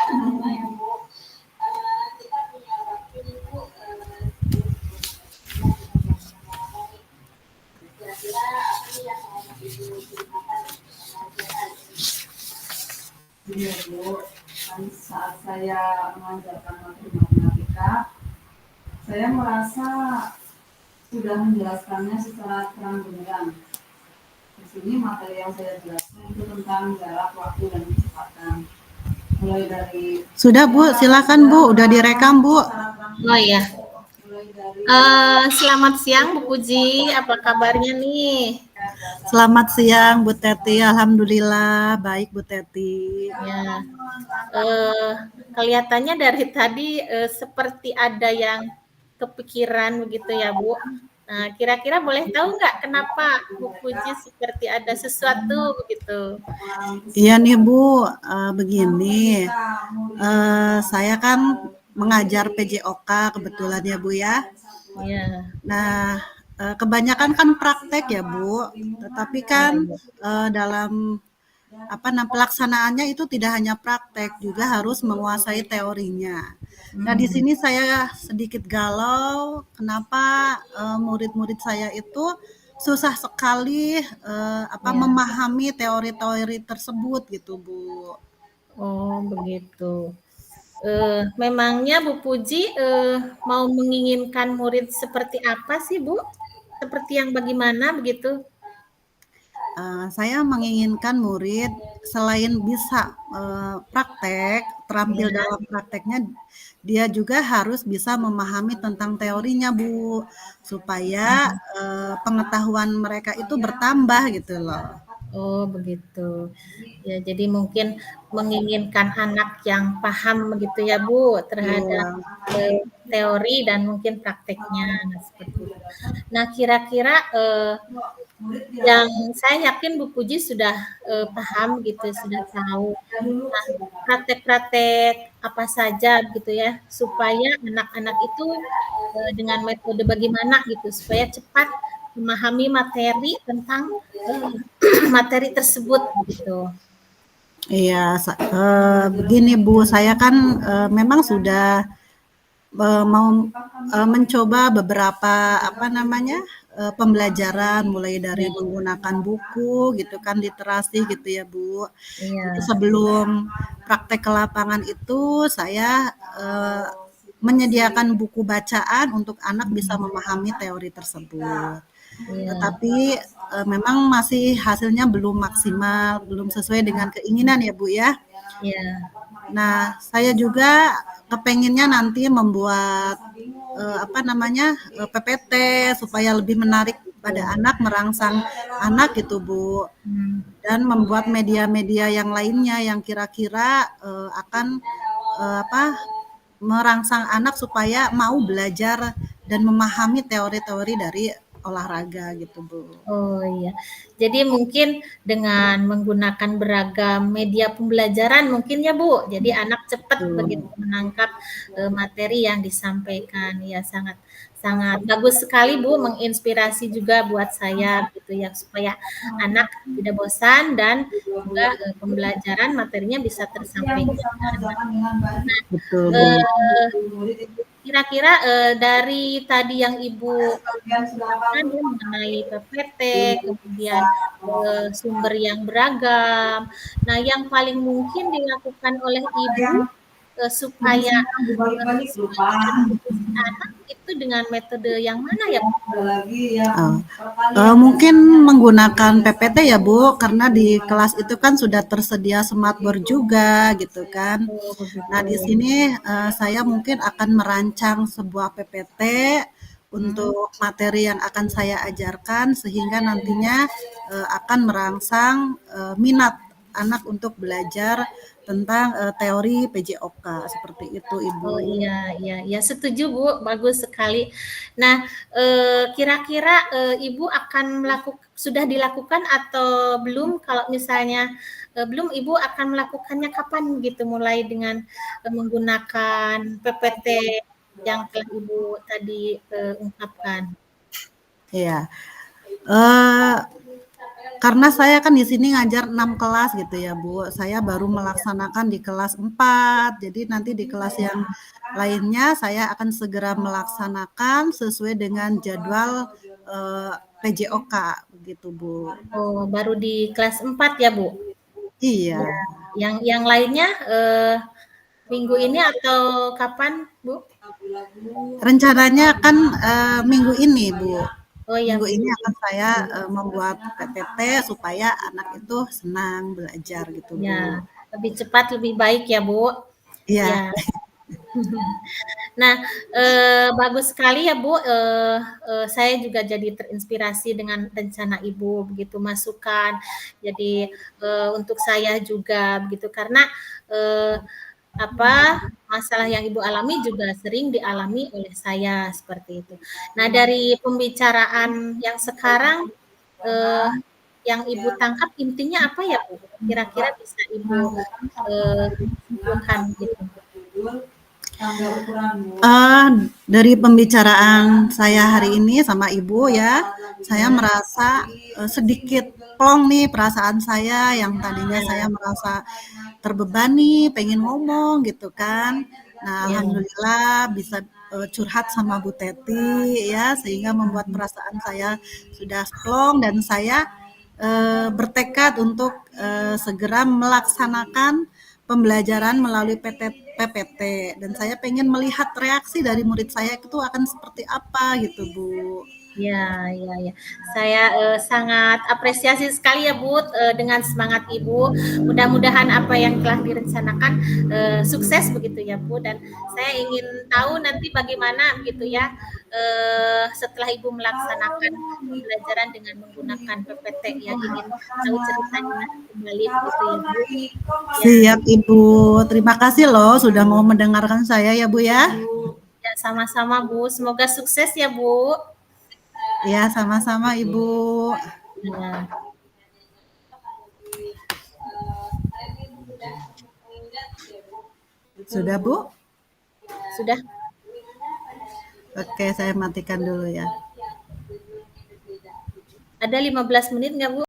Iya Bu, saat saya mengajarkan matematika, saya merasa sudah menjelaskannya secara terang benderang. Di sini materi yang saya jelaskan itu tentang jarak, waktu, dan kecepatan. Mulai dari Sudah Bu, silakan Bu, udah direkam Bu. Oh iya. Selamat siang Bu Puji, apa kabarnya nih? Selamat siang Bu Teti, alhamdulillah baik Bu Teti. Ya, kelihatannya dari tadi seperti ada yang kepikiran begitu ya Bu. Nah, kira-kira boleh tahu nggak kenapa Bu Puji seperti ada sesuatu begitu? Iya nih Bu, begini, saya kan mengajar PJOK kebetulan ya Bu ya. Iya. Nah, kebanyakan kan praktek ya Bu, tetapi kan dalam pelaksanaannya itu tidak hanya praktek, juga harus menguasai teorinya. Nah, di sini saya sedikit galau, kenapa murid-murid saya itu susah sekali memahami teori-teori tersebut gitu Bu. Oh begitu. Memangnya Bu Puji mau menginginkan murid seperti apa sih Bu? Seperti yang bagaimana begitu? Saya menginginkan murid selain bisa praktek, terampil dalam prakteknya, dia juga harus bisa memahami tentang teorinya Bu, supaya pengetahuan mereka itu bertambah gitu loh. Oh begitu. Ya jadi mungkin menginginkan anak yang paham begitu ya Bu terhadap teori dan mungkin prakteknya seperti itu. Nah kira-kira yang saya yakin Bu Puji sudah paham gitu, sudah tahu. Nah, praktek-praktek apa saja gitu ya, supaya anak-anak itu dengan metode bagaimana gitu, supaya cepat memahami materi tentang materi tersebut begitu. Iya, begini Bu, saya kan memang sudah mau mencoba beberapa pembelajaran mulai dari menggunakan buku gitu kan, literasi gitu ya Bu. Jadi Iya. sebelum praktek ke lapangan itu saya menyediakan buku bacaan untuk anak bisa memahami teori tersebut. Tetapi memang masih hasilnya belum maksimal, belum sesuai dengan keinginan ya Bu ya. Iya. Nah, saya juga kepenginnya nanti membuat PPT supaya lebih menarik pada anak, merangsang anak gitu Bu. Dan membuat media-media yang lainnya yang kira-kira akan merangsang anak supaya mau belajar dan memahami teori-teori dari olahraga gitu Bu. Oh iya, jadi mungkin dengan menggunakan beragam media pembelajaran mungkin ya Bu, jadi anak cepat begitu menangkap materi yang disampaikan. Ya sangat sangat bagus sekali Bu, menginspirasi juga buat saya gitu ya, supaya anak tidak bosan dan juga pembelajaran materinya bisa tersampaikan. Betul Bu. Kira-kira dari tadi yang Ibu katakan ya mengenai PPT, kemudian sumber yang beragam. Nah, yang paling mungkin dilakukan oleh Ibu supaya anak itu dengan metode yang mana ya? Mungkin menggunakan PPT ya Bu, karena di kelas itu kan sudah tersedia smartboard juga gitu kan. Nah di sini saya mungkin akan merancang sebuah PPT untuk materi yang akan saya ajarkan sehingga nantinya akan merangsang minat anak untuk belajar tentang teori PJOK seperti itu Ibu. Oh iya, iya, ya setuju Bu, bagus sekali. Nah, kira-kira Ibu akan sudah dilakukan atau belum? Kalau misalnya belum, Ibu akan melakukannya kapan gitu? Mulai dengan menggunakan PPT yang telah Ibu tadi ungkapkan. Iya. karena saya kan di sini ngajar 6 kelas gitu ya, Bu. Saya baru melaksanakan di kelas 4. Jadi nanti di kelas yang lainnya saya akan segera melaksanakan sesuai dengan jadwal PJOK begitu, Bu. Oh, baru di kelas 4 ya, Bu? Iya. Ya. Yang lainnya minggu ini atau kapan, Bu? Rencananya kan minggu ini, Bu. Oh ya, Minggu ini minggu akan ini. saya membuat PPT supaya anak itu senang belajar gitu, Ya, Bu. lebih cepat lebih baik ya, Bu. Iya. Ya. Nah, bagus sekali ya, Bu. Saya juga jadi terinspirasi dengan rencana Ibu begitu masukan. Jadi untuk saya juga begitu karena eh, masalah yang Ibu alami juga sering dialami oleh saya seperti itu. Nah, dari pembicaraan yang sekarang eh, yang Ibu tangkap intinya apa ya, Bu? Kira-kira bisa Ibu simpulkan gitu. Dari pembicaraan saya hari ini sama Ibu ya, saya Ya, merasa sedikit plong nih perasaan saya yang tadinya saya merasa terbebani, pengen ngomong gitu kan. Nah, ya, alhamdulillah bisa curhat sama Bu Teti ya, sehingga membuat perasaan saya sudah plong dan saya bertekad untuk segera melaksanakan pembelajaran melalui PPT dan saya pengen melihat reaksi dari murid saya itu akan seperti apa gitu, Bu. ya, ya, ya. Saya sangat apresiasi sekali ya, Bu, dengan semangat Ibu. Mudah-mudahan apa yang telah direncanakan sukses begitu ya, Bu. Dan saya ingin tahu nanti bagaimana begitu ya setelah Ibu melaksanakan pembelajaran dengan menggunakan PPT yang ingin tahu ceritanya kembali begitu ya, Bu. Ya, Siap, Ibu. Terima kasih loh sudah mau mendengarkan saya ya, Bu ya. ya sama-sama, Bu. Semoga sukses ya, Bu. Ya, sama-sama Ibu. Ya, Sudah, Bu? sudah Oke, saya matikan dulu ya. ada 15 menit nggak, Bu?